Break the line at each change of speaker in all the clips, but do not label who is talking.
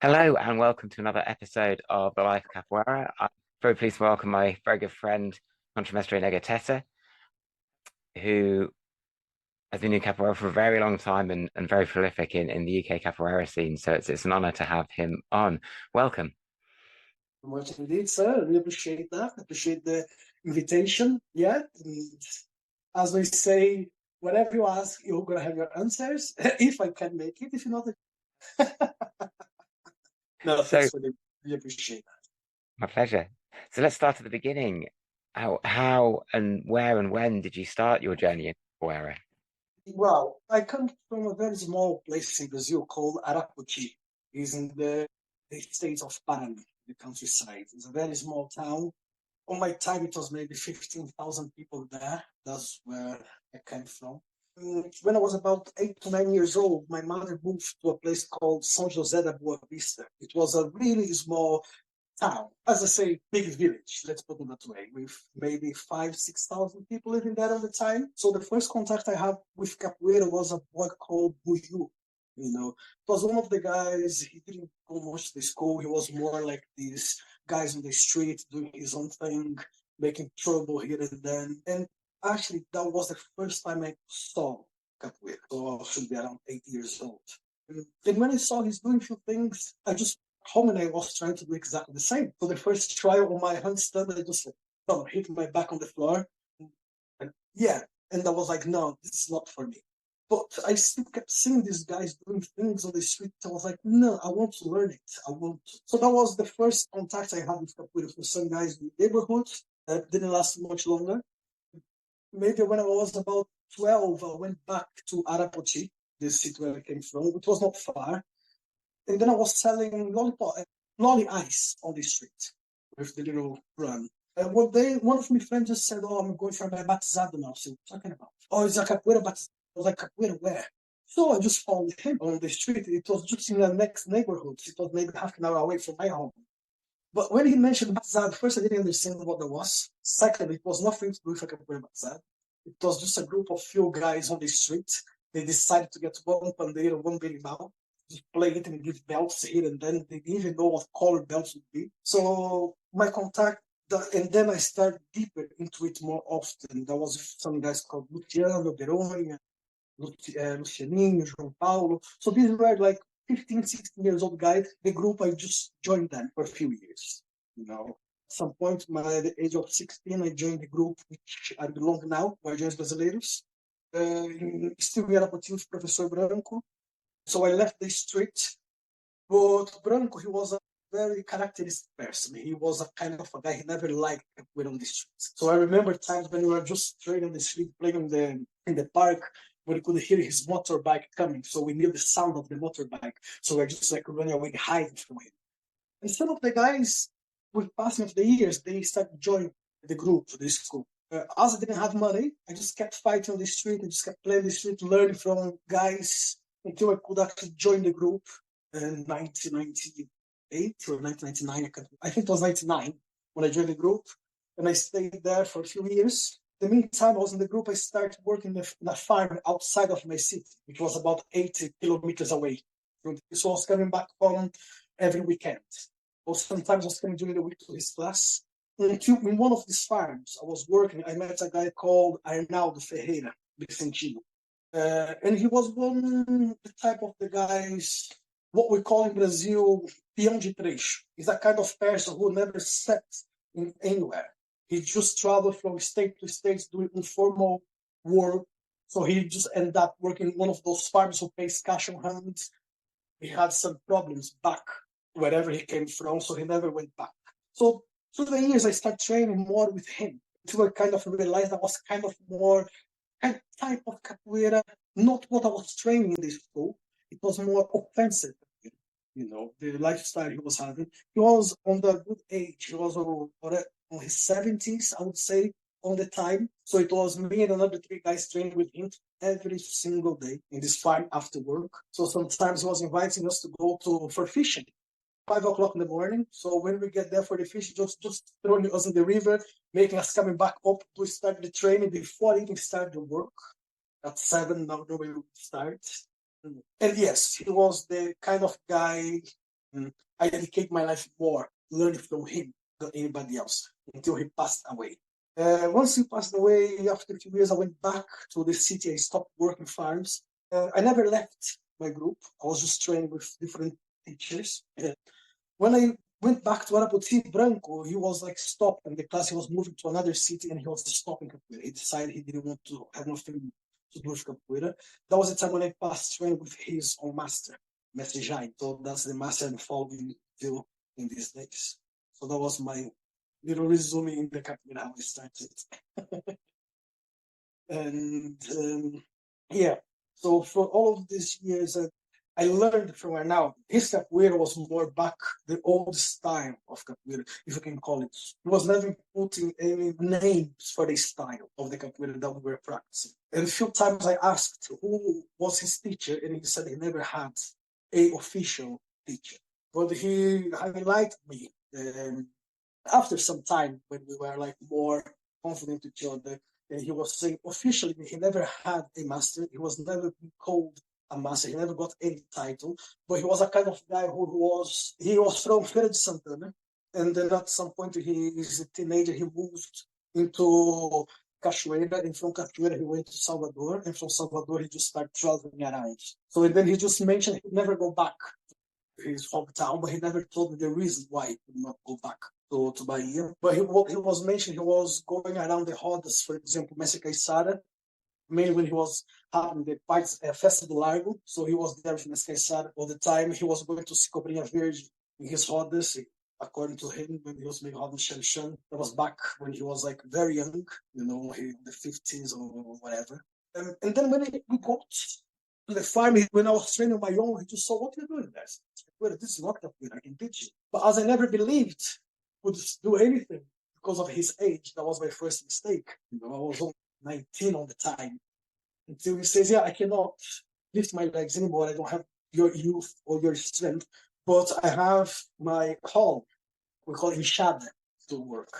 Hello and welcome to another episode of The Life of Capoeira. I'm very pleased to welcome my very good friend, Contra Mestre Negoteta, who has been in Capoeira for a very long time and very prolific in the UK Capoeira scene. So it's an honor to have him on. Welcome.
Much indeed, sir. I really appreciate that. Appreciate the invitation. Yeah. And as we say, whatever you ask, you're going to have your answers. If I can make it, if not, no,
So
thanks for the, really appreciate that.
my pleasure. So let's start at the beginning. How and where and when did you start your journey in Capoeira?
Well, I come from a very small place in Brazil called Arapoti. It's in the state of Paraná, the countryside. It's a very small town. On my time, it was maybe 15,000 people there. That's where I came from. When I was about 8 to 9 years old, my mother moved to a place called São José da Boa Vista. It was a really small town, as I say, big village, let's put it that way, with maybe 5, 6,000 people living there at the time. So the first contact I had with capoeira was a boy called Buju. It was one of the guys. He didn't go much to school. He was more like these guys on the street doing his own thing, making trouble here and then. And actually, that was the first time I saw capoeira. So I should be around 8 years old. And when I saw he's doing a few things, I just home and I was trying to do exactly the same. So the first trial on my handstand, I just hit my back on the floor. And yeah, and I was like, no, this is not for me. But I still kept seeing these guys doing things on the street. I was like, no, I want to learn it. I want to. So that was the first contact I had with capoeira for some guys in the neighborhood. That didn't last much longer. Maybe when I was about 12, I went back to Arapoti, the city where I came from. It was not far. And then I was selling lolly ice on the street with the little run. And one day, one of my friends just said, "Oh, I'm going for my batizado now." So, what are you talking about? Oh, it's a capoeira batizado. I was like, capoeira where? So I just found him on the street. It was just in the next neighborhood. It was maybe half an hour away from my home. But when he mentioned batizado, first I didn't understand what that was. Second, it was nothing to do with a capoeira batizado. It was just a group of few guys on the street. They decided to get one pandeiro, one berimbau, just play it and give belts here and then. They didn't even know what color belts would be. So my contact, and then I started deeper into it more often. There was some guys called Luciano, Veroni, Lucianinho, João Paulo. So these were like 15, 16 years old guys. The group, I just joined them for a few years. At some point, at the age of 16, I joined the group which I belong now, Guardiões Brasileiros. Still we had a opportunity with Professor Branco. So I left the street, but Branco, he was a very characteristic person. He was a kind of a guy, he never liked capoeira on the streets. So I remember times when we were just training on the street, playing in the park, but we could hear his motorbike coming. So we knew the sound of the motorbike. So we're just like running away, hiding from him. And some of the guys, with passing of the years, they started joining the group, the school. As I didn't have money, I just kept fighting on the street. I just kept playing on the street, learning from guys until I could actually join the group in 1998 or 1999. I think it was 99 when I joined the group. And I stayed there for a few years. In the meantime, I was in the group. I started working in a farm outside of my city, which was about 80 kilometers away. So I was coming back home every weekend. Or sometimes I was coming during the week to his class. In one of these farms, I was working. I met a guy called Arnaldo Ferreira Vicentino. And he was the type of the guys, what we call in Brazil, peão de trecho. He's a kind of person who never sat in anywhere. He just traveled from state to state doing informal work. So he just ended up working in one of those farms who pays cash on hand. He had some problems back wherever he came from, so he never went back. So through the years, I started training more with him until I kind of realized I was kind of more kind type of capoeira, not what I was training in this school. It was more offensive, the lifestyle he was having. He was on the good age. He was on his 70s, I would say, on the time. So it was me and another three guys training with him every single day in this farm after work. So sometimes he was inviting us to go for fishing. 5 o'clock in the morning. So when we get there for the fish, just throwing us in the river, making us coming back up to start the training before even start the work. At 7, now we will start. And yes, he was the kind of guy I dedicate my life more learning from him than anybody else until he passed away. Once he passed away, after 2 years, I went back to the city. I stopped working farms. I never left my group. I was just training with different teachers. When I went back to Arapoti Branco, he was like stopping the class. He was moving to another city and he was stopping capoeira. He decided he didn't want to have nothing to do with capoeira. That was the time when I passed training with his own master, Mestre Jaime. So that's the master I'm following till in these days. So that was my little resume in the capoeira, how I started. And yeah, so for all of these years, I learned from her now. His capoeira was more back the old style of capoeira, if you can call it. He was never putting any names for the style of the capoeira that we were practicing. And a few times I asked who was his teacher, and he said he never had a official teacher. But he highlighted me after some time when we were like more confident with each other. And he was saying officially he never had a master. He was never called a master. He never got any title. But he was a kind of guy who was from Feira de Santana. And then at some point he is a teenager. He moved into Cachoeira, and from Cachoeira he went to Salvador, and from Salvador he just started traveling around. So and then he just mentioned he'd never go back to his hometown, but he never told me the reason why he could not go back to Bahia. But he was mentioning he was going around the rodas, for example, Mestre Caissara, mainly when he was having the Festa do Largo. So he was there with Mestre Caissara all the time. He was going to see Cobrinha Verde in his rodas, according to him, when he was making rodas Xanxan. That was back when he was like very young, in the 50s or whatever. And then when we got to the farm, when I was training my own, he just saw, what are you doing there? Well, this is not capoeira, I can teach you. But as I never believed would do anything because of his age, that was my first mistake. I was only 19 on the time. Until he says, yeah, I cannot lift my legs anymore. I don't have your youth or your strength, but I have my hall. We call it Inchada to work.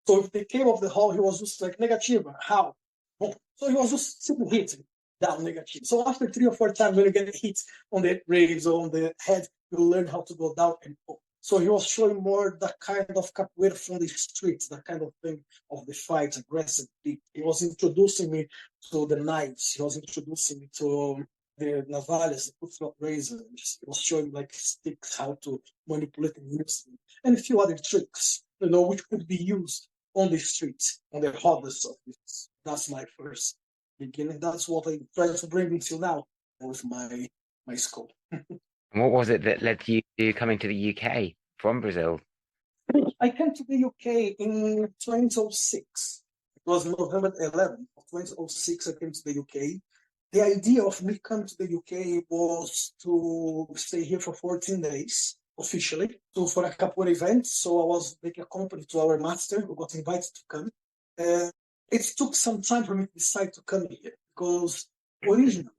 So if they came off the hall, he was just like, negativa, how? So he was just simply hitting down negative. So after 3 or 4 times, when you get hit on the ribs or on the head, you learn how to go down and up. So he was showing more that kind of capoeira from the streets, that kind of thing of the fight, aggressive. He was introducing me to the knives. He was introducing me to the navales, the foot razor. He was showing like sticks, how to manipulate and use them, and a few other tricks, which could be used on the streets, on the hardest of this. That's my first beginning. That's what I try to bring until now with my school.
And what was it that led to you coming to the UK from Brazil?
I came to the UK in 2006. It was November 11th of 2006. I came to the UK. The idea of me coming to the UK was to stay here for 14 days officially for a capoeira event. So I was making a company to our master who got invited to come. It took some time for me to decide to come here because originally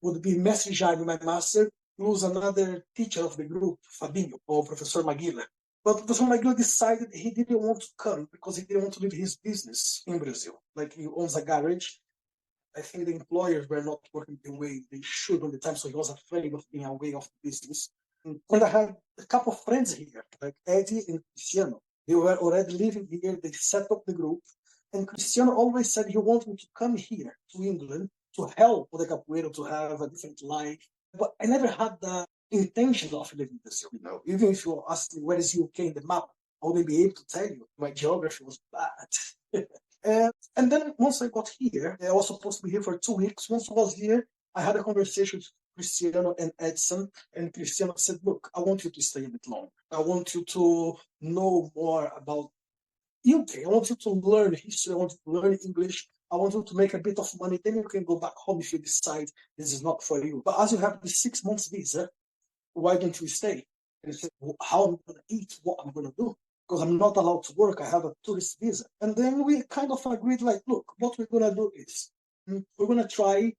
would be Mestre Jaime, my master, who was another teacher of the group, Fabinho, or Professor Maguila. But Professor Maguila decided he didn't want to come because he didn't want to leave his business in Brazil. Like he owns a garage. I think the employers were not working the way they should all the time, so he was afraid of being away of the business. And I had a couple of friends here, like Eddie and Cristiano. They were already living here. They set up the group. And Cristiano always said he wanted me to come here to England to help with the capoeira, to have a different life. But I never had the intention of living in Brazil. Even if you ask me where is UK in the map, I wouldn't be able to tell you. My geography was bad. And then once I got here, I was supposed to be here for 2 weeks. Once I was here, I had a conversation with Cristiano and Edson, and Cristiano said, look, I want you to stay a bit longer. I want you to know more about UK. I want you to learn history. I want you to learn English. I want you to make a bit of money. Then you can go back home if you decide this is not for you. But as you have the 6 months visa, why don't you stay? And he said, well, how am I going to eat? What I'm going to do? Because I'm not allowed to work. I have a tourist visa. And then we kind of agreed, like, look, what we're going to do is we're going to try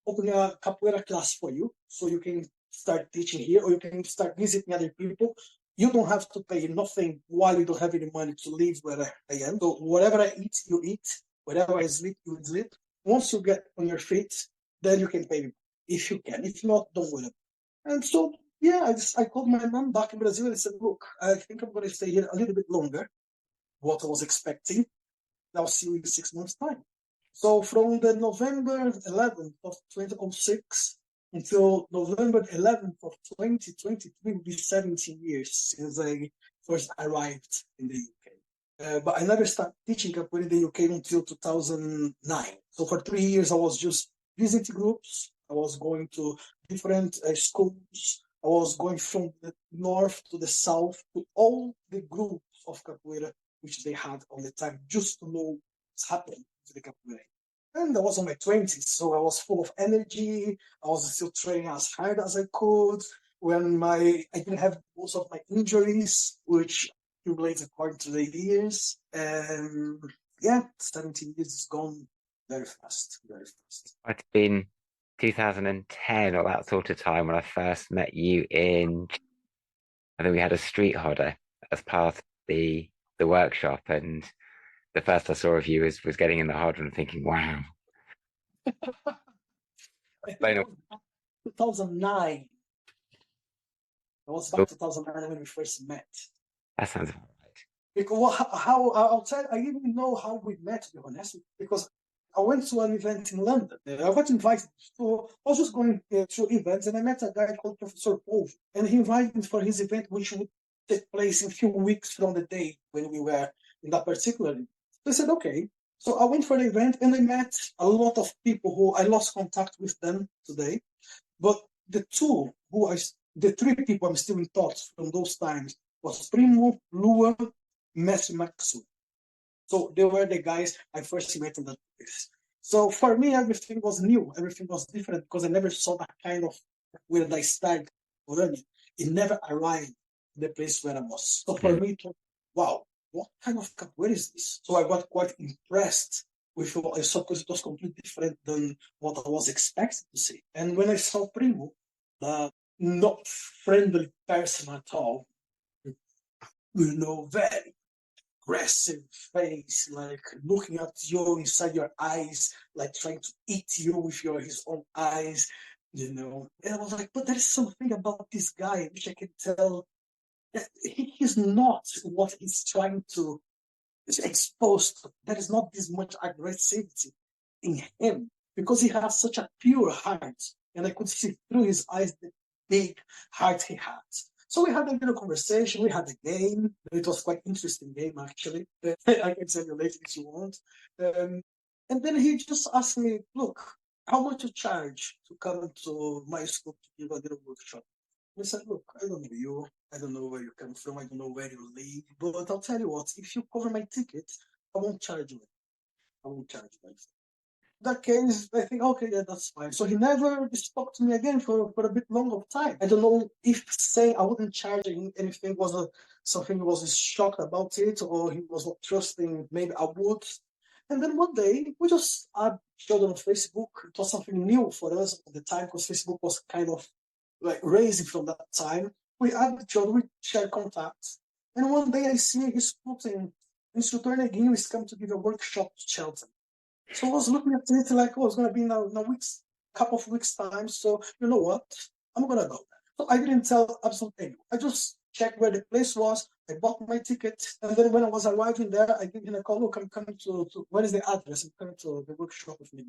opening a capoeira class for you so you can start teaching here or you can start visiting other people. You don't have to pay nothing while you don't have any money to live where I am. So whatever I eat, you eat. Whatever I sleep, you sleep. Once you get on your feet, then you can pay me if you can. If not, don't worry. And so yeah, I called my mom back in Brazil and I said, look, I think I'm going to stay here a little bit longer, what I was expecting. I'll see you in 6 months' time. So from the November 11th of 2006 until November 11th of 2023 will be 17 years since I first arrived in the UK. But I never started teaching capoeira in the UK until 2009. So for 3 years, I was just visiting groups. I was going to different schools. I was going from the north to the south to all the groups of capoeira which they had on the time, just to know what's happening to the capoeira. And I was in my 20s, so I was full of energy. I was still training as hard as I could. I didn't have most of my injuries, which accumulated according to the years. And yeah, 17 years is gone very fast, very fast.
It's been 2010 or that sort of time when I first met you in, I think we had a street hodder as part of the workshop, and the first I saw of you was getting in the hodder and thinking, wow.
I think it was 2009. It was back 2009 when we first met.
That sounds about right.
Because how I'll tell, I even know how we met, to be honest, because I went to an event in London. I got invited to, I was just going to events and I met a guy called Professor Paul, and he invited me for his event, which would take place in a few weeks from the day when we were in that particular event. So I said, okay. So I went for the event and I met a lot of people who I lost contact with them today. But the three people I'm still in touch from those times was Primo, Lua, Messi, Maxu. So they were the guys I first met in that place. So for me, everything was new. Everything was different because I never saw that kind of where I started learning. It never arrived in the place where I was. So for me, it was, wow, what kind of capoeira is this? So I got quite impressed with what I saw because it was completely different than what I was expected to see. And when I saw Primo, the not friendly person at all, very aggressive face, like looking at you inside your eyes, like trying to eat you with his own eyes, And I was like, but there's something about this guy which I can tell that he's not what he's trying to expose to. There is not this much aggressivity in him because he has such a pure heart, and I could see through his eyes the big heart he had. So we had a little conversation. We had a game. It was quite interesting game actually. I can tell you later if you want. And then he just asked me, "Look, how much you charge to come to my school to give a little workshop?" I said, "Look, I don't know you. I don't know where you come from. I don't know where you live. But I'll tell you what. If you cover my ticket, I won't charge you. I won't charge you." That case, I think, okay, yeah, that's fine. So he never spoke to me again for a bit long of time. I don't know if saying I wouldn't charge him anything was something he was shocked about it, or he was not trusting maybe I would. And then one day we just showed on Facebook. It was something new for us at the time because Facebook was kind of like raising from that time. We added each other, we shared contacts. And one day I see he's putting Instructor Neguinho is come to give a workshop to Cheltenham. So I was looking at it like, oh, it's going to be in a week's, couple of weeks' time. So you know what? I'm going to go there. So I didn't tell absolutely anyone. I just checked where the place was. I bought my ticket. And then when I was arriving there, I gave him a call. Look, I'm coming to where is the address? I'm coming to the workshop with me.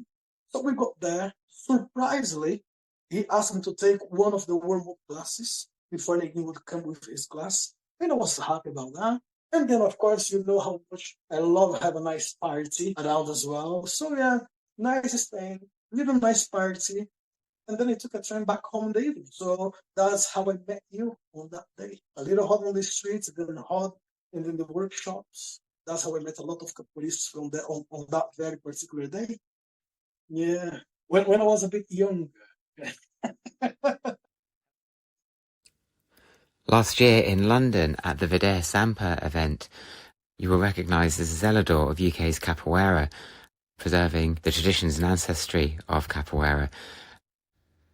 So we got there. Surprisingly, he asked me to take one of the warm-up classes before he would come with his class. And I was happy about that. And then, of course, you know how much I love have a nice party around as well. So yeah, nice thing, little nice party. And then I took a train back home in the evening. So that's how I met you on that day. A little hot on the streets, then hot, and in the workshops. That's how I met a lot of capoeiristas from there on that very particular day. Yeah, when I was a bit younger.
Last year in London at the Vadeia Sampa event, you were recognised as a zelador of UK's capoeira, preserving the traditions and ancestry of capoeira.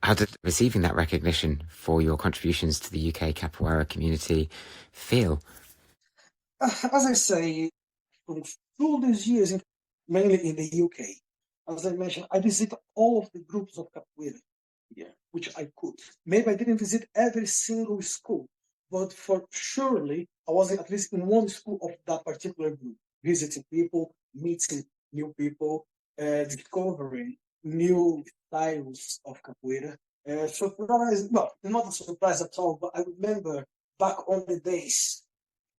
How did receiving that recognition for your contributions to the UK capoeira community feel?
As I say, through these years, mainly in the UK, as I mentioned, I visit all of the groups of capoeira. Yeah, which I could. Maybe I didn't visit every single school, but for surely I was at least in one school of that particular group, visiting people, meeting new people, discovering new styles of capoeira. Surprise, well, not a surprise at all, but I remember back on the days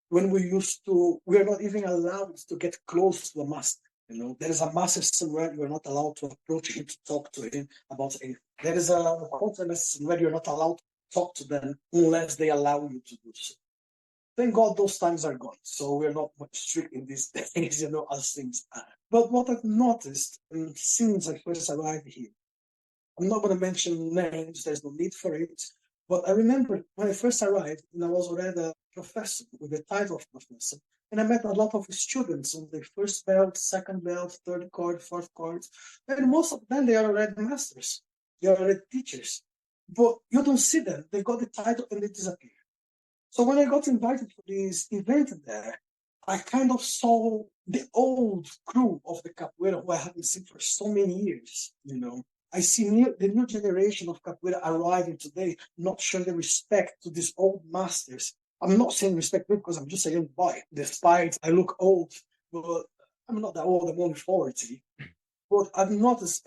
when we are not even allowed to get close to a master. You know, there is a master somewhere you are not allowed to approach him to talk to him about anything. There is a contra where you're not allowed to talk to them unless they allow you to do so. Thank God those times are gone. So we're not much strict in these days, as things are. But what I've noticed since I first arrived here, I'm not going to mention names, there's no need for it. But I remember when I first arrived, and I was already a professor with the title of professor, and I met a lot of students on the first belt, second belt, third court, fourth court, and most of them they are already masters, they are already teachers. But you don't see them; they got the title and they disappear. So when I got invited for this event there, I kind of saw the old crew of the capoeira who I haven't seen for so many years. I see the new generation of capoeira arriving today, not showing the respect to these old masters. I'm not saying respect because I'm just a young boy. Despite I look old, but I'm not that old. I'm only 40. But I've noticed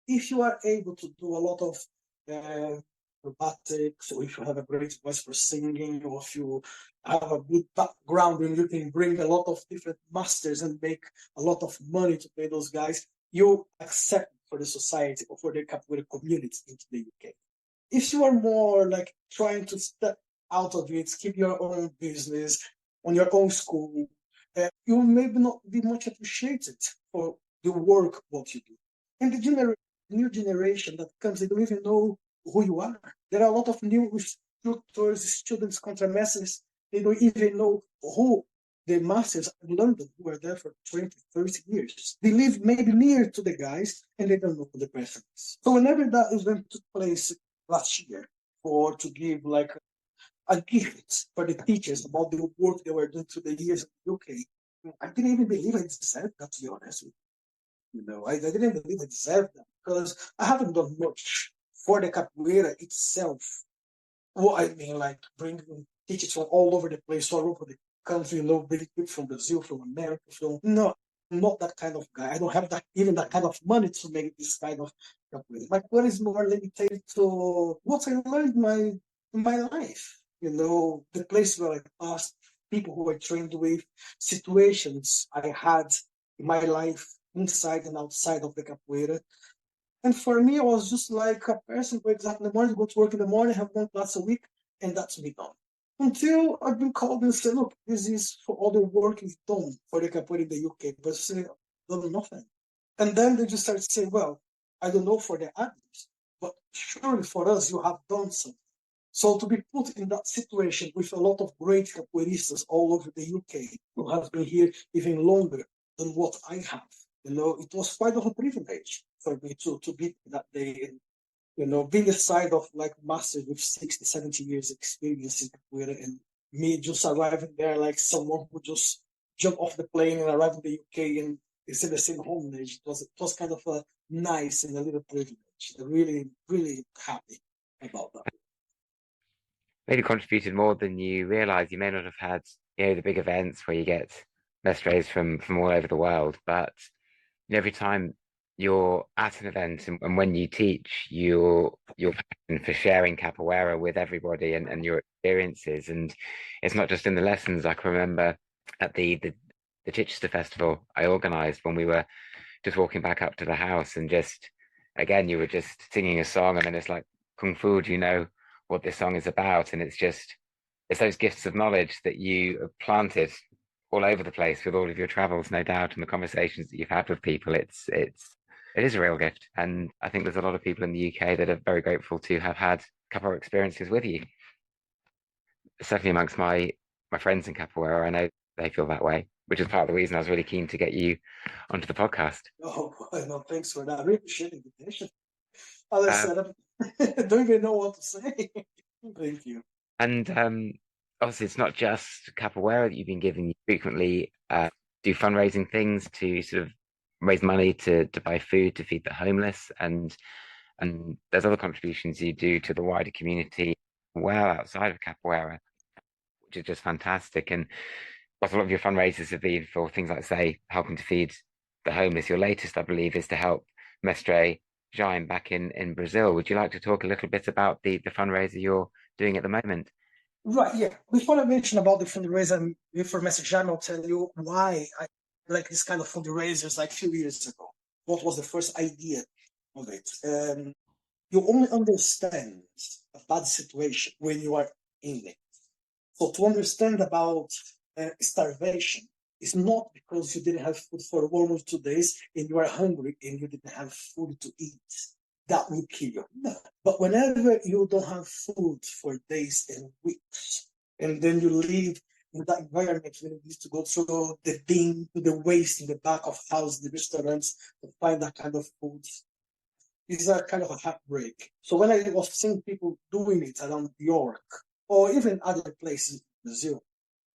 if you are able to do a lot of acrobatics, or if you have a great voice for singing, or if you have a good background and you can bring a lot of different masters and make a lot of money to pay those guys, you accept for the society or for the capoeira community into the UK. If you are more like trying to step out of it, keep your own business on your own school, you maybe not be much appreciated for the work what you do. And the new generation that comes, they don't even know who you are. There are a lot of new instructors, students, contramasters. They don't even know who the masters in London who are there for 20, 30 years. They live maybe near to the guys and they don't know who the person is. So whenever that event took place last year, or to give like a gift for the teachers about the work they were doing through the years in the UK, I didn't even believe I deserved that, to be honest with you. I didn't believe I deserved that because I haven't done much for the capoeira itself. What I mean, like bringing teachers from all over the place, all over the country, bringing people from Brazil, from America, no, I'm not that kind of guy. I don't have that kind of money to make this kind of capoeira. My capoeira is more limited to what I learned in my life. The place where I passed, people who I trained with, situations I had in my life inside and outside of the capoeira. And for me, I was just like a person who wakes up in the morning, go to work in the morning, have one class a week, and that's me done. Until I've been called and said, look, this is for all the work you've done for the capoeira in the UK, but say, done nothing. And then they just start saying, well, I don't know for the others, but surely for us, you have done something. So to be put in that situation with a lot of great capoeiristas all over the UK who have been here even longer than what I have, it was quite of a privilege for me to be that day and, being a side of like masters with 60, 70 years experience in capoeira and me just arriving there like someone who just jumped off the plane and arrived in the UK and is in the same home age. It was kind of a nice and a little privilege. I'm really, really happy about that.
Maybe contributed more than you realize. You may not have had, the big events where you get mestres from all over the world, but every time you're at an event and when you teach, your passion for sharing capoeira with everybody and your experiences, and it's not just in the lessons. I can remember at the Chichester Festival I organized when we were just walking back up to the house and just again you were just singing a song and then it's like kung fu, do you know what this song is about? And it's those gifts of knowledge that you have planted all over the place with all of your travels, no doubt, and the conversations that you've had with people. It is a real gift, and I think there's a lot of people in the UK that are very grateful to have had capoeira experiences with you. Certainly amongst my friends in capoeira, I know they feel that way, which is part of the reason I was really keen to get you onto the podcast.
Oh, no, thanks for that. I really appreciate the invitation. As I
Uh,
said, I don't even know what to say. Thank you.
and obviously, it's not just capoeira that you've been given. You frequently do fundraising things to sort of raise money to buy food to feed the homeless. And And there's other contributions you do to the wider community well outside of capoeira, which is just fantastic. And what a lot of your fundraisers have been for things like, say, helping to feed the homeless. Your latest, I believe, is to help Mestre Jaime back in Brazil. Would you like to talk a little bit about the fundraiser you're doing at the moment?
Right, yeah. Before I mention about the fundraiser for Mestre Jaime, I'll tell you why I like this kind of fundraisers like a few years ago. What was the first idea of it? You only understand a bad situation when you are in it. So to understand about starvation is not because you didn't have food for 1 or 2 days and you are hungry and you didn't have food to eat. That will kill you. No. But whenever you don't have food for days and weeks, and then you live in that environment when you used to go through the bin, to the waste in the back of house, the restaurants, to find that kind of food, it's a kind of a heartbreak. So when I was seeing people doing it around York or even other places in Brazil,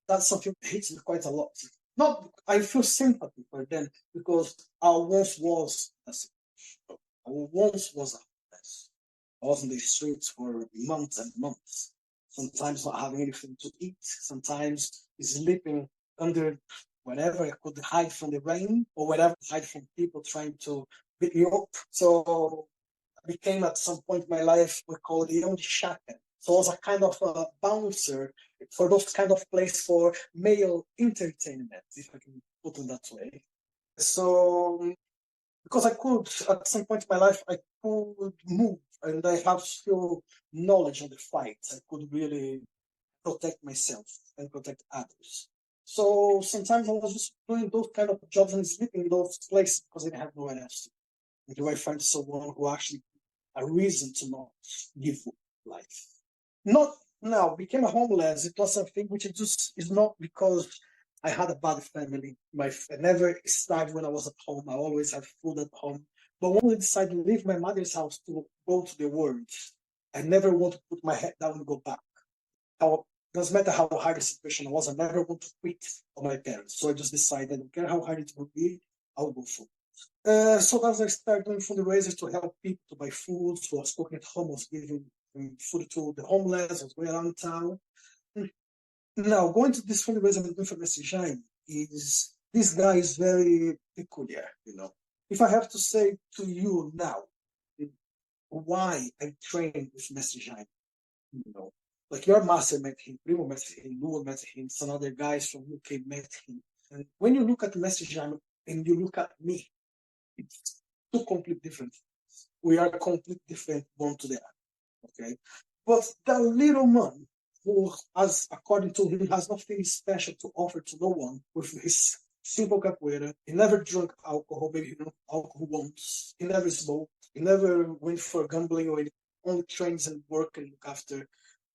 that's something that hits me quite a lot. Not, I feel sympathy for them because I once was a situation. I once was a mess. I was in the streets for months and months. Sometimes not having anything to eat. Sometimes sleeping under whatever I could hide from the rain or whatever hide from people trying to beat me up. So I became at some point in my life we call the young shaker. So I was a kind of a bouncer for those kind of place for male entertainment, if I can put it that way. So because I could at some point in my life I could move and I have still knowledge on the fight. I could really protect myself and protect others. So sometimes I was just doing those kind of jobs and sleeping in those places because I didn't have nowhere else to. And do I find someone who actually a reason to not give life? Not now, became a homeless. It was something which it just is not because I had a bad family. I never starved when I was at home. I always had food at home. But when I decided to leave my mother's house to go to the world, I never want to put my head down and go back. How doesn't matter how hard the situation was, I never want to quit on my parents. So I just decided, I don't care how hard it will be, I'll go for it. So as I started doing fundraisers to help people to buy food, so I was cooking at home, I was giving food to the homeless, I was going around town. Now, going to this fundraiser I'm doing for Mestre Jaime is, this guy is very peculiar, you know. If I have to say to you now, why I trained with Mestre Jaime, you know, like your master met him, Primo met him, Lua met him, some other guys from UK met him. And when you look at Mestre Jaime and you look at me, it's two complete different things. We are completely different one to the other. Okay. But that little man who has, according to him, has nothing special to offer to no one with his simple capoeira. He never drank alcohol, maybe he drank alcohol once. He never smoked. He never went for gambling or anything. Only trains and work and look after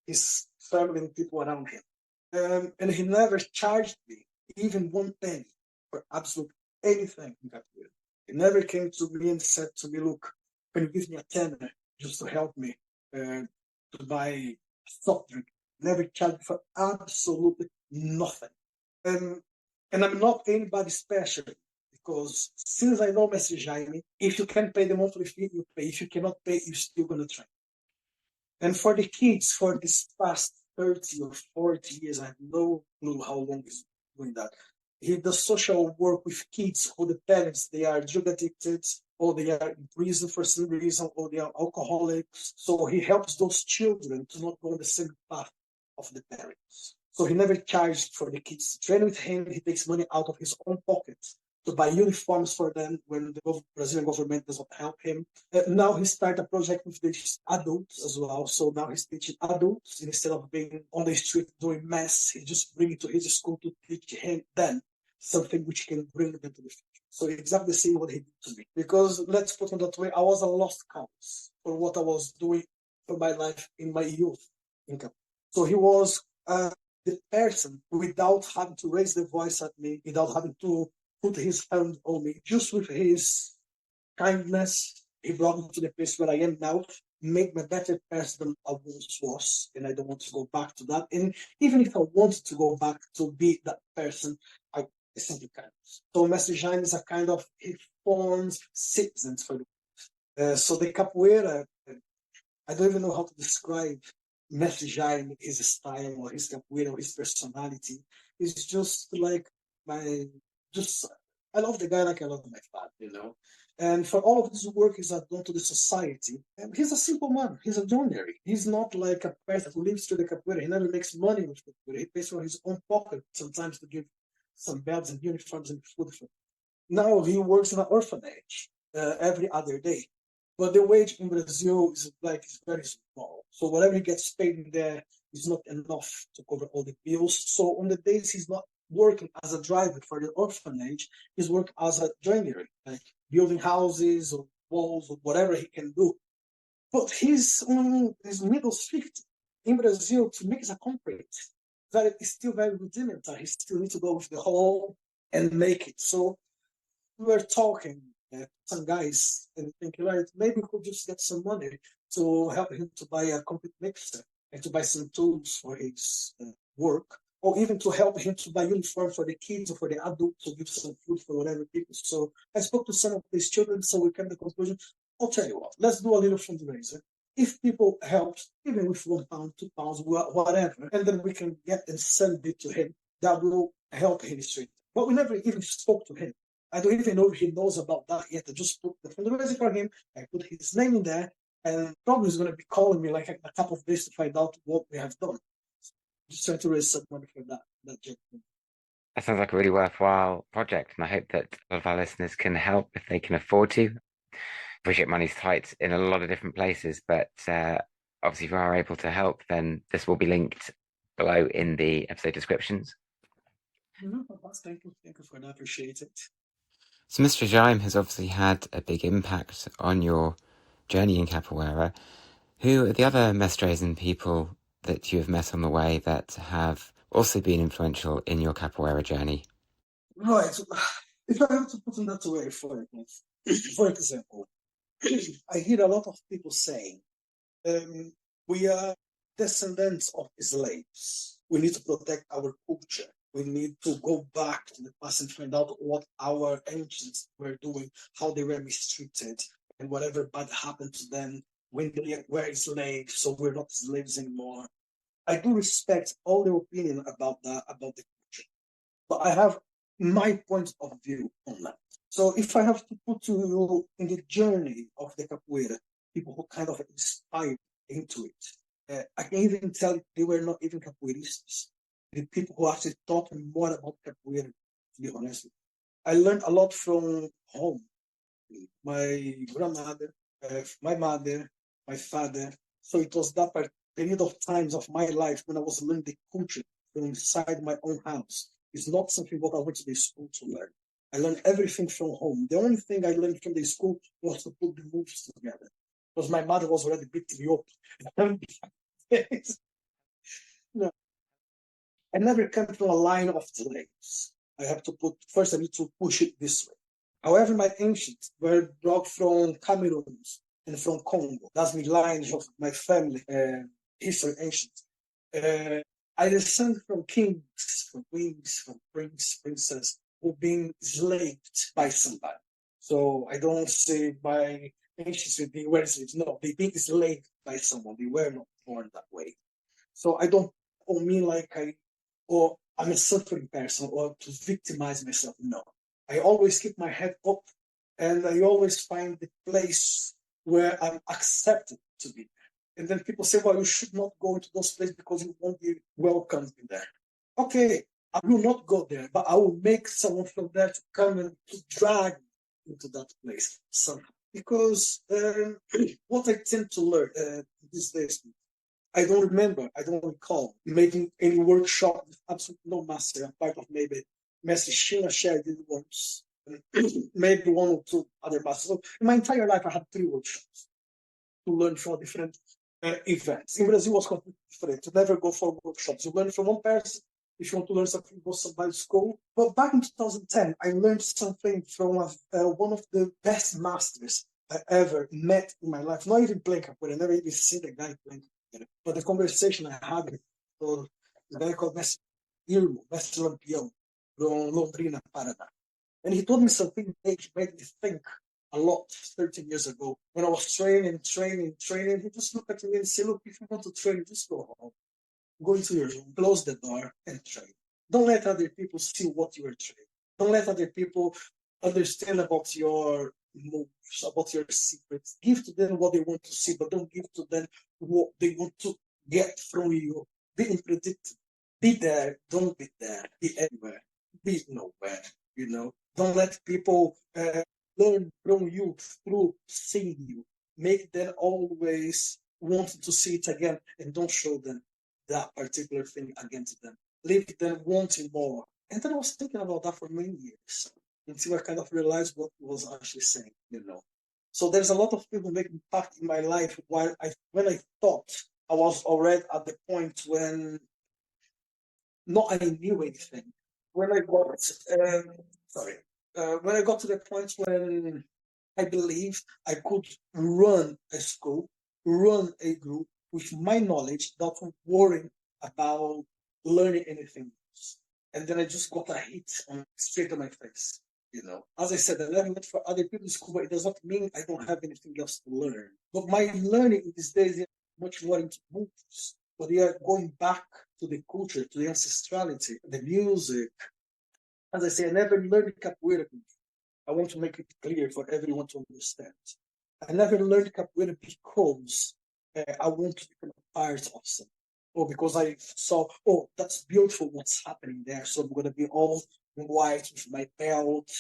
his family and people around him. And he never charged me even 1 penny for absolutely anything in capoeira. He never came to me and said to me, look, can you give me a tenner just to help me to buy a soft drink? Never charged for absolutely nothing. And I'm not anybody special because since I know Mestre Jaime, if you can pay the monthly fee, you pay. If you cannot pay, you're still going to try. And for the kids, for this past 30 or 40 years, I have no clue how long he's doing that. He does social work with kids who the parents, they are drug addicted, or they are in prison for some reason, or they are alcoholics. So he helps those children to not go on the same path of the parents. So he never charged for the kids to train with him. He takes money out of his own pocket to buy uniforms for them when the Brazilian government does not help him. Now he started a project with the adults as well. So now he's teaching adults instead of being on the street doing mass. He just bring it to his school to teach them something which can bring them to the future. So exactly the same what he did to me. Because let's put it that way, I was a lost cause for what I was doing for my life in my youth. So he was the person without having to raise the voice at me, without having to put his hand on me, just with his kindness. He brought me to the place where I am now, made me a better person than I once was, and I don't want to go back to that. And even if I wanted to go back to be that person, I simply can't. So Mestre Jaime is a kind of, he forms citizens for the world. So the capoeira, I don't even know how to describe Mestre Jaime, his style or his capoeira or his personality. It's just like my, just, I love the guy like I love my father, you know. And for all of his work he's done to the society, and he's a simple man. He's a joinery. He's not like a person who lives through the capoeira. He never makes money with capoeira. He pays from his own pocket sometimes to give some belts and uniforms and food for. Now he works in an orphanage every other day. But the wage in Brazil is like is very small. So whatever he gets paid in there is not enough to cover all the bills. So on the days he's not working as a driver for the orphanage, he's working as a joinery, like building houses or walls or whatever he can do. But he's on his middle 50. In Brazil, to make a concrete, that is still very rudimentary. He still needs to go with the hole and make it. So we were talking, some guys, and thinking, right, maybe we could just get some money to help him to buy a concrete mixer and to buy some tools for his work, or even to help him to buy uniform for the kids or for the adults to give some food for whatever people. So I spoke to some of these children, so we came to the conclusion, I'll tell you what, let's do a little fundraiser. If people help, even with £1, £2, whatever, and then we can get and send it to him, that will help him straight. But we never even spoke to him. I don't even know if he knows about that yet. I just put the fundraiser for him. I put his name in there, and probably he's going to be calling me like a couple of days to find out what we have done. Just trying to raise some money for that job.
That sounds like a really worthwhile project, and I hope that a lot of our listeners can help if they can afford to. Appreciate money's tight in a lot of different places, but obviously, if you are able to help, then this will be linked below in the episode descriptions.
Thank you for that. Appreciate it.
So, Mr. Jaime has obviously had a big impact on your journey in capoeira. Who are the other mestres and people that you have met on the way that have also been influential in your capoeira journey?
Right. If I have to put in that way, for example, I hear a lot of people saying, we are descendants of slaves. We need to protect our culture. We need to go back to the past and find out what our ancients were doing, how they were mistreated, and whatever bad happened to them when they were slaves, so we're not slaves anymore. I do respect all their opinion about that, about the culture, but I have my point of view on that. So if I have to put you in the journey of the capoeira, people who kind of inspired into it, I can even tell you they were not even capoeiristas. The people who actually taught me more about capoeira, to be honest. I learned a lot from home. My grandmother, my mother, my father. So it was that period of times of my life when I was learning the culture from inside my own house. It's not something what I went to the school to learn. I learned everything from home. The only thing I learned from the school was to put the moves together. Because my mother was already beating me up. No, I never came from a line of slaves. I have to put, first I need to push it this way. However, my ancients were brought from Cameroon and from Congo. That's my line of my family history ancient. I descend from kings, from queens, from prince, princess who've been enslaved by somebody. So I don't say my ancients they were slaves. No, they've been enslaved by someone. They were not born that way. So I don't mean like or I'm a suffering person or to victimize myself. No. I always keep my head up and I always find the place where I'm accepted to be. And then people say, well, you should not go into those places because you won't be welcomed in there. Okay, I will not go there, but I will make someone from there to come and to drag me into that place somehow. Because what I tend to learn these days, I don't recall making any workshop with absolutely no master, apart of maybe Master Sheila shared it once, maybe one or two other masters. So in my entire life, I had 3 workshops to learn from different events. In Brazil, it was completely different. You never go for workshops. You learn from one person. If you want to learn something, go somebody school. But back in 2010, I learned something from one of the best masters I ever met in my life. Not even playing capoeira. I never even seen the guy playing capoeira. But the conversation I had with the guy called Mestre Lampião, from Londrina, Paraná. And he told me something that made me think a lot 13 years ago. When I was training, he just looked at me and said, look, if you want to train, just go home. Go into your room, close the door, and train. Don't let other people see what you are training. Don't let other people understand about your moves, about your secrets. Give to them what they want to see, but don't give to them what they want to get from you. Be unpredictable. Be there, don't be there. Be everywhere. Be nowhere, Don't let people learn from you through seeing you. Make them always want to see it again, and don't show them that particular thing against them. Leave them wanting more. And then I was thinking about that for many years until I kind of realized what he was actually saying. So there's a lot of people making impact in my life when I thought I was already at the point when not I knew anything. When I got when I got to the point when I believed I could run a school, run a group with my knowledge, not worrying about learning anything else. And then I just got a hit straight on my face. As I said, I never went for other people's school, but it does not mean I don't have anything else to learn. But my learning in these days is much more into moves. But they are going back to the culture, to the ancestrality, the music. As I say, I never learned capoeira. I want to make it clear for everyone to understand. I never learned capoeira because I want to become a part of something, or because I saw, oh, that's beautiful what's happening there, so I'm going to be all white with my belt.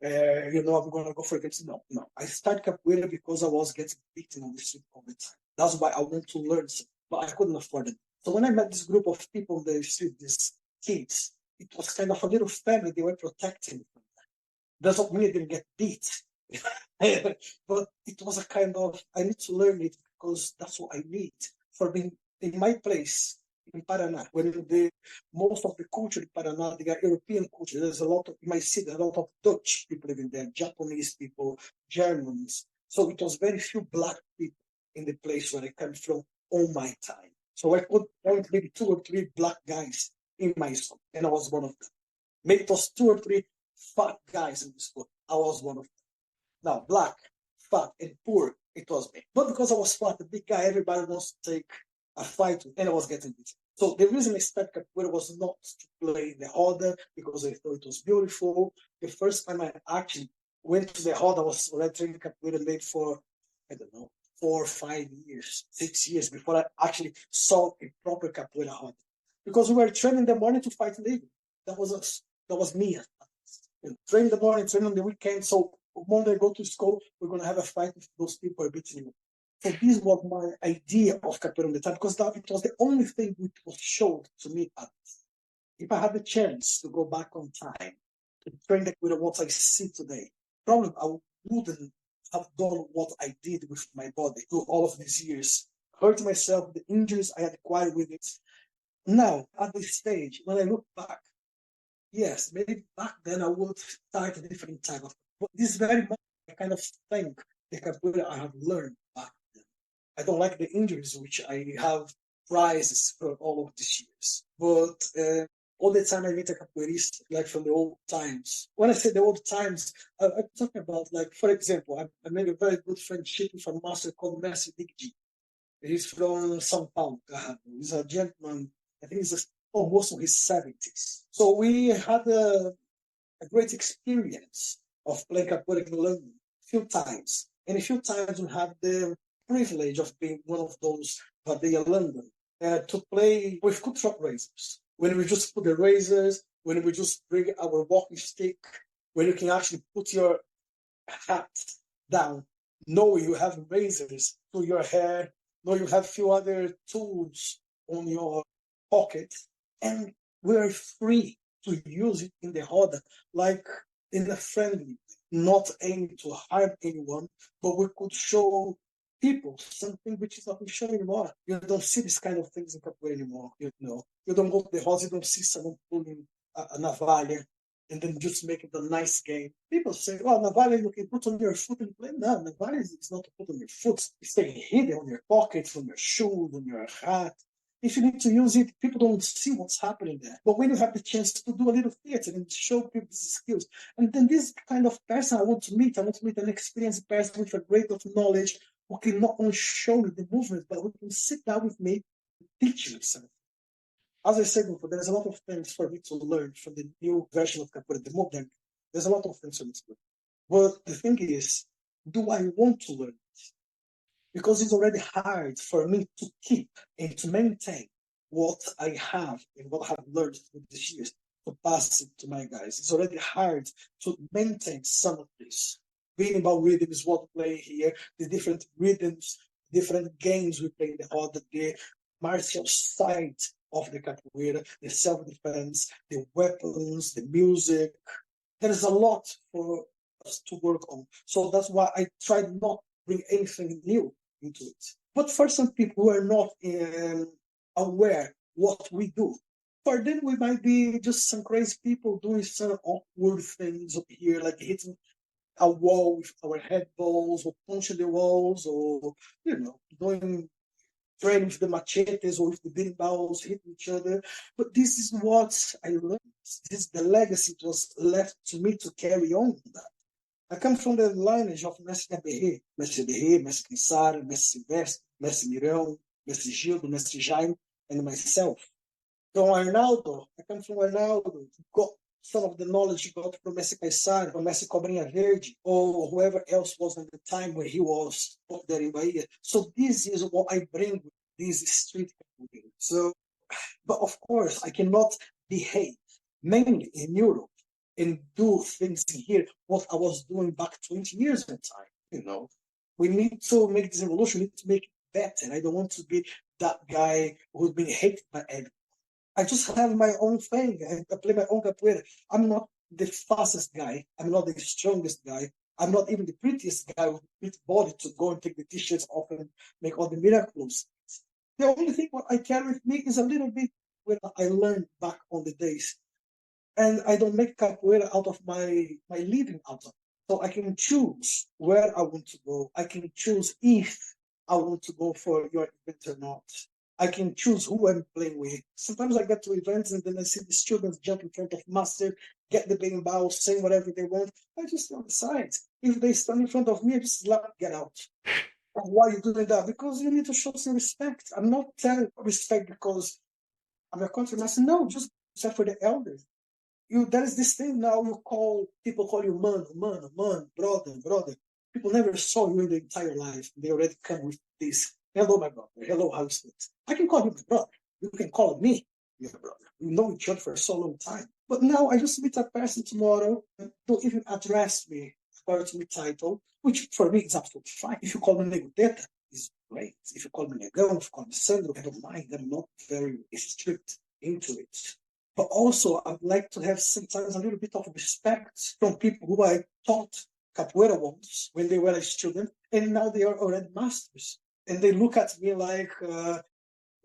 I'm going to go for it. No. I started capoeira because I was getting beaten on the street all the time. That's why I want to learn something, but I couldn't afford it. So when I met this group of people on the street, these kids, it was kind of a little family. They were protecting me. Doesn't mean I didn't get beat. But it was a kind of, I need to learn it because that's what I need. For being in my place in Paraná, when most of the culture in Paraná, they are European culture. There's a lot of, you might see a lot of Dutch people living there, Japanese people, Germans. So it was very few black people in the place where I came from all my time. So I could point maybe 2 or 3 black guys in my school, and I was one of them. Maybe it was 2 or 3 fat guys in the school. I was one of them. Now, black, fat, and poor, it was me. Not because I was fat, the big guy, everybody wants to take a fight, and I was getting beat. So the reason I started capoeira was not to play the roda, because I thought it was beautiful. The first time I actually went to the roda, I was already training capoeira maybe for, I don't know, 4 or 5 years, 6 years before I actually saw a proper capoeira roda. Because we were training in the morning to fight in the evening. That was me. Train in the morning, train on the weekend. So Monday I go to school, we're going to have a fight with those people who are beating me. So this was my idea of capoeira on the time, because it was the only thing which was showed to me. If I had the chance to go back on time to train capoeira what I see today, probably I wouldn't have done what I did with my body through all of these years. Hurt myself, the injuries I had acquired with it. Now, at this stage, when I look back, yes, maybe back then I would start a different type of. But this very much I kind of think the capoeira I have learned back then. I don't like the injuries which I have prizes for all of these years. But all the time I meet a capoeirista, like from the old times. When I say the old times, I'm talking about, like, for example, I made a very good friendship with a master called Mestre Negoteta. He's from São Paulo. He's a gentleman. I think he's almost in his 70s. So we had a great experience of playing capoeira in London a few times. And a few times we had the privilege of being one of those Vadeia London to play with good truck razors. When we just put the razors, when we just bring our walking stick, when you can actually put your hat down, know you have razors to your hair, know you have a few other tools on your pocket, and we're free to use it in the roda, like in a friendly, not aiming to harm anyone, but we could show people something which is not being shown anymore. You don't see this kind of things in capoeira anymore. You don't go to the roda, you don't see someone pulling a navalha and then just make it a nice game. People say, well, navalha you can put on your foot and play. No, navalha is not to put on your foot. It's staying hidden on your pockets, on your shoes, on your hat. If you need to use it, people don't see what's happening there. But when you have the chance to do a little theater and show people these skills, and then this kind of person I want to meet an experienced person with a great of knowledge who can not only show me the movement, but who can sit down with me and teach me something. As I said before, there's a lot of things for me to learn from the new version of capoeira, the modern. There's a lot of things for me to learn. But the thing is, do I want to learn? Because it's already hard for me to keep and to maintain what I have and what I have learned through these years to pass it to my guys. It's already hard to maintain some of this. Being about rhythms, what we play here, the different rhythms, different games we play in the roda, the martial side of the capoeira, the self-defense, the weapons, the music. There is a lot for us to work on. So that's why I tried not to bring anything new into it. But for some people who are not aware what we do, for them we might be just some crazy people doing some awkward things up here, like hitting a wall with our head balls or punching the walls or, doing training with the machetes or with the beating balls, hitting each other. But this is what I learned. This is the legacy that was left to me to carry on that. I come from the lineage of Mestre Berré, Mestre Pensar, Mestre Silvestre, Mestre Mirão, Mestre Gildo, Mestre Jaime, and myself. From Arnaldo, I come from Arnaldo, got some of the knowledge got from Mestre Caissara, from Mestre Cobrinha Verde, or whoever else was at the time when he was up there in Bahia. So this is what I bring with this street capoeira. So, but of course, I cannot behave, mainly in Europe, and do things here what I was doing back 20 years in time. We need to make this evolution, we need to make it better. I don't want to be that guy who's been hated by everyone. I just have my own thing. I play my own capoeira. I'm not the fastest guy. I'm not the strongest guy. I'm not even the prettiest guy with a pretty body to go and take the t-shirts off and make all the miracles. The only thing what I carry with me is a little bit what I learned back on the days. And I don't make capoeira out of my living out of it. So I can choose where I want to go. I can choose if I want to go for your event or not. I can choose who I'm playing with. Sometimes I get to events and then I see the students jump in front of master, get the big bow, say whatever they want. I just on the side. If they stand in front of me, I just let get out. Why are you doing that? Because you need to show some respect. I'm not telling respect because I'm a country master. No, just respect for the elders. There is this thing now people call you man, brother. People never saw you in the entire life. They already come with this. Hello, my brother. Hello, how's it? I can call you my brother. You can call me your brother. We know each other for so long time. But now I just meet a person tomorrow and don't even address me according to my title, which for me is absolutely fine. If you call me Negoteta, it's great. If you call me Negão, if you call me Sandro, I don't mind. I'm not very strict into it. But also, I'd like to have sometimes a little bit of respect from people who I taught capoeira once when they were a student, and now they are already masters. And they look at me like a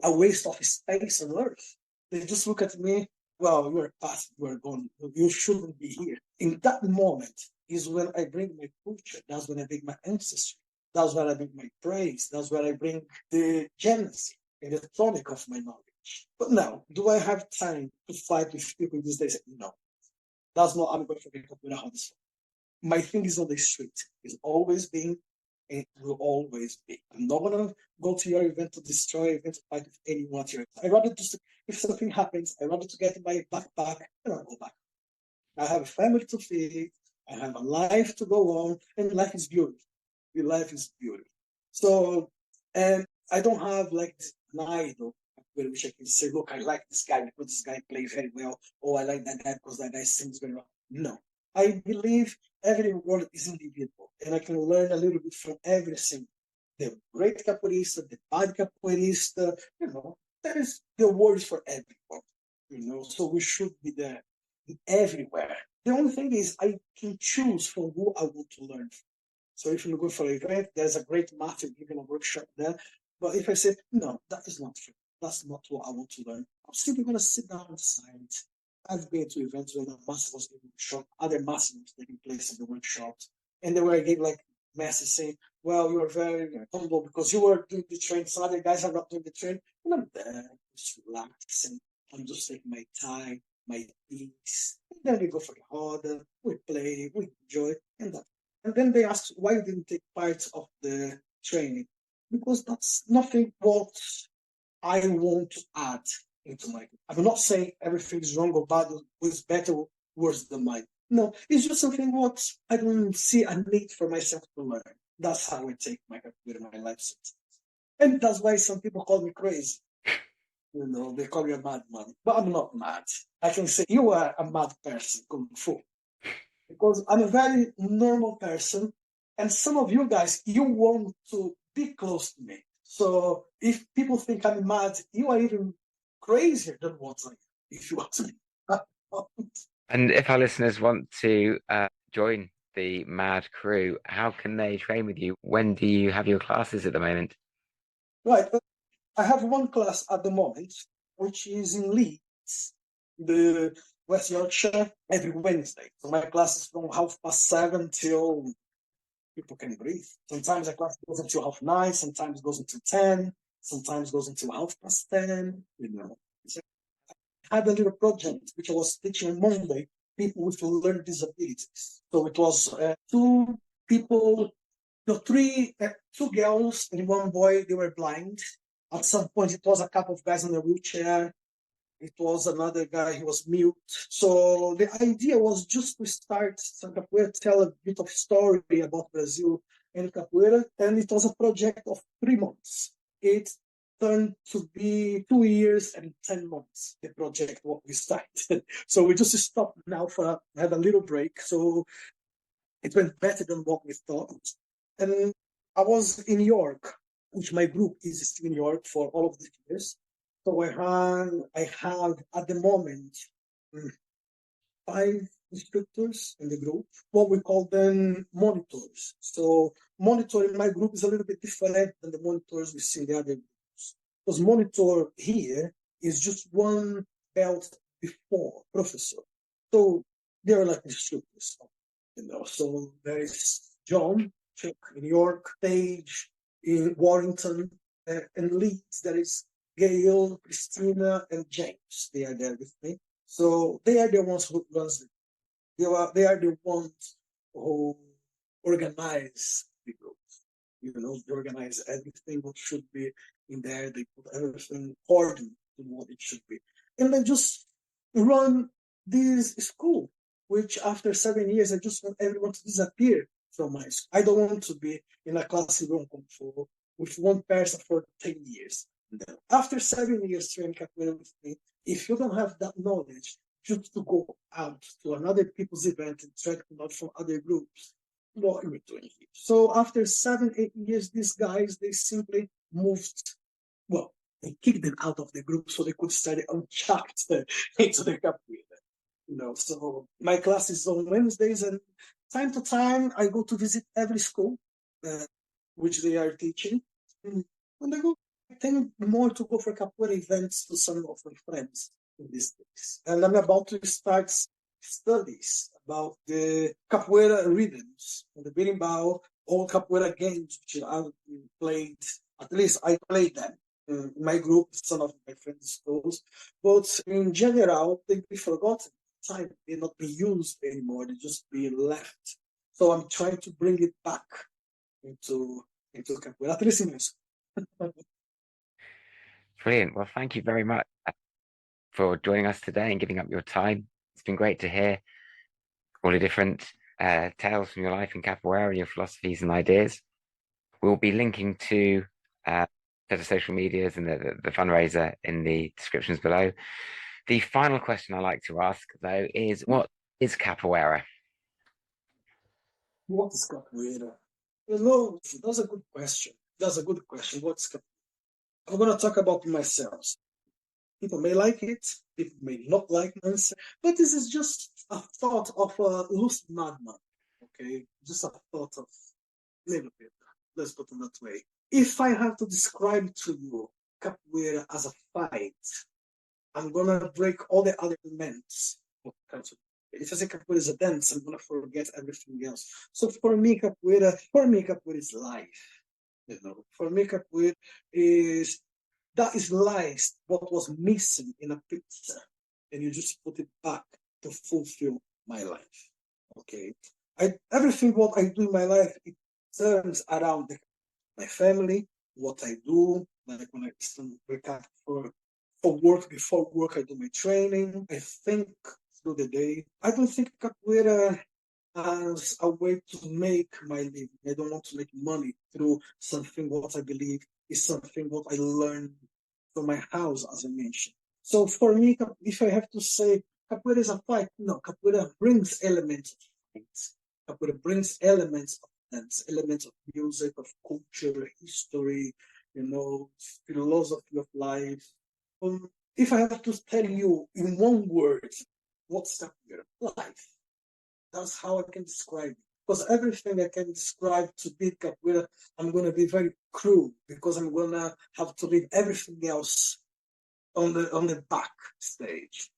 waste of space on earth. They just look at me, well, you're past, you're gone, you shouldn't be here. In that moment is when I bring my culture, that's when I bring my ancestry, that's when I bring my praise, that's when I bring the genesis and the tonic of my knowledge. But now, do I have time to fight with people these days? No. That's not, I'm going to get up with a house. My thing is on the street. It's always been and will always be. I'm not going to go to your event to destroy your event to fight with anyone at your event. I'd rather just, if something happens, I'd rather to get my backpack and I'll go back. I have a family to feed. I have a life to go on, and life is beautiful. Your life is beautiful. So, and I don't have like an idol which I can say, look, I like this guy because this guy plays very well, or I like that guy because that guy sings very well. No. I believe everyone is individual, and I can learn a little bit from everything. The great capoeirista, the bad capoeirista, there is the words for everyone, so we should be there everywhere. The only thing is I can choose from who I want to learn from. So if you go for an event, there's a great master giving a workshop there. But if I say, no, that is not true. That's not what I want to learn. I'm simply going to sit down on the side. I've been to events where the master was giving a workshop, other masters taking place in the workshops. And then where I gave like message saying, well, you are very humble because you are doing the train, some other guys are not doing the train. And I'm there, just relax and I'm just take my time, my peace. And then we go for the order, we play, we enjoy, and that. And then they ask why you didn't take part of the training. Because that's nothing what I want to add into my. I'm not saying everything is wrong or bad, was better or worse than mine. No, it's just something what I don't see a need for myself to learn. That's how I take my career, my life sentence. And that's why some people call me crazy. They call me a madman. But I'm not mad. I can say you are a mad person, Kung Fu. Because I'm a very normal person. And some of you guys, you want to be close to me. So if people think I'm mad, you are even crazier than what I am, if you want to be.
And if our listeners want to join the Mad Crew, how can they train with you? When do you have your classes at the moment?
Right. I have one class at the moment, which is in Leeds, the West Yorkshire, every Wednesday. So my class is from 7:30 till people can breathe. Sometimes the class goes until 9:30, sometimes goes until 10, sometimes goes until 10:30. So I had a little project which I was teaching on Monday, people with learning disabilities. So it was two people, two girls and one boy, they were blind. At some point, it was a couple of guys in a wheelchair. It was another guy, he was mute. So the idea was just to start some capoeira, tell a bit of story about Brazil and capoeira. And it was a project of 3 months. It turned to be 2 years and 10 months, the project, what we started. So we just stopped now had a little break. So it went better than what we thought. And I was in New York, which my group is still in New York for all of these years. So I have at the moment 5 instructors in the group. What we call them monitors. So monitor in my group is a little bit different than the monitors we see in the other groups. Because monitor here is just one belt before professor. So they're like instructors. So there is John in New York, Paige in Warrington, and Leeds. There is Gail, Christina, and James. They are there with me. So they are the ones who runs it. They are the ones who organize the group. They organize everything what should be in there. They put everything according to what it should be. And they just run this school, which after 7 years, I just want everyone to disappear from my school. I don't want to be in a classroom Kung Fu with one person for 10 years. After 7 years training capoeira with me, if you don't have that knowledge, just to go out to another people's event and try to learn from other groups, what are we doing here? So after 7, 8 years, these guys, they simply moved, well, they kicked them out of the group so they could study unchecked into the capoeira. So my class is on Wednesdays, and time to time I go to visit every school which they are teaching. And I tend more to go for capoeira events to some of my friends in these days. And I'm about to start studies about the capoeira rhythms and the berimbau, all capoeira games which I played. At least I played them. In my group, some of my friends' schools, but in general, they've been forgotten. Time may not be used anymore; they just be left. So I'm trying to bring it back into capoeira, at least in my school.
Brilliant. Well, thank you very much for joining us today and giving up your time. It's been great to hear all the different tales from your life in capoeira and your philosophies and ideas. We'll be linking to the social medias and the fundraiser in the descriptions below. The final question I like to ask, though, is what is capoeira?
What is capoeira? That's a good question. What's capoeira? I'm going to talk about myself. People may like it, people may not like my answer, but this is just a thought of a loose madman. Okay, just a thought of a little bit. Let's put it that way. If I have to describe to you capoeira as a fight, I'm gonna break all the other elements of capoeira. If I say capoeira is a dance, I'm gonna forget everything else. So for me, capoeira is life. For me, capoeira is that is lies what was missing in a picture, and you just put it back to fulfill my life. Okay, everything what I do in my life, it turns around my family, what I do, like when I wake up for work, before work, I do my training. I think through the day. I don't think capoeira as a way to make my living. I don't want to make money through something what I believe is something what I learned from my house, as I mentioned. So for me, if I have to say capoeira is a fight, no, capoeira brings elements of fight. Capoeira brings elements of dance, elements of music, of culture, history, philosophy of life. If I have to tell you in one word, what's capoeira? Life. That's how I can describe it. Because everything I can describe to be capoeira, I'm going to be very cruel because I'm going to have to leave everything else on the back stage.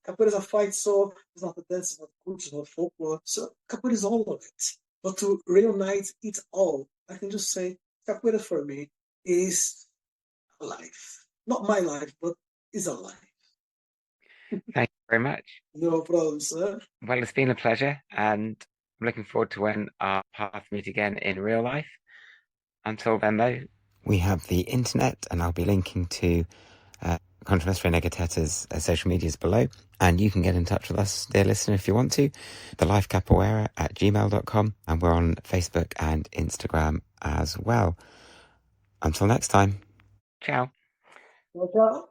Capoeira is a fight, so it's not a dance, it's not culture, it's not folklore. So capoeira is all of it. But to reunite it all, I can just say capoeira for me is a life. Not my life, but is a life.
Thank you very much.
No problem, sir.
Well, it's been a pleasure, and I'm looking forward to when our paths meet again in real life. Until then, though, we have the internet, and I'll be linking to Contra Mestre Negoteta's social medias below, and you can get in touch with us, dear listener, if you want to. thelifecapoeira@gmail.com, and we're on Facebook and Instagram as well. Until next time. Ciao.
Ciao.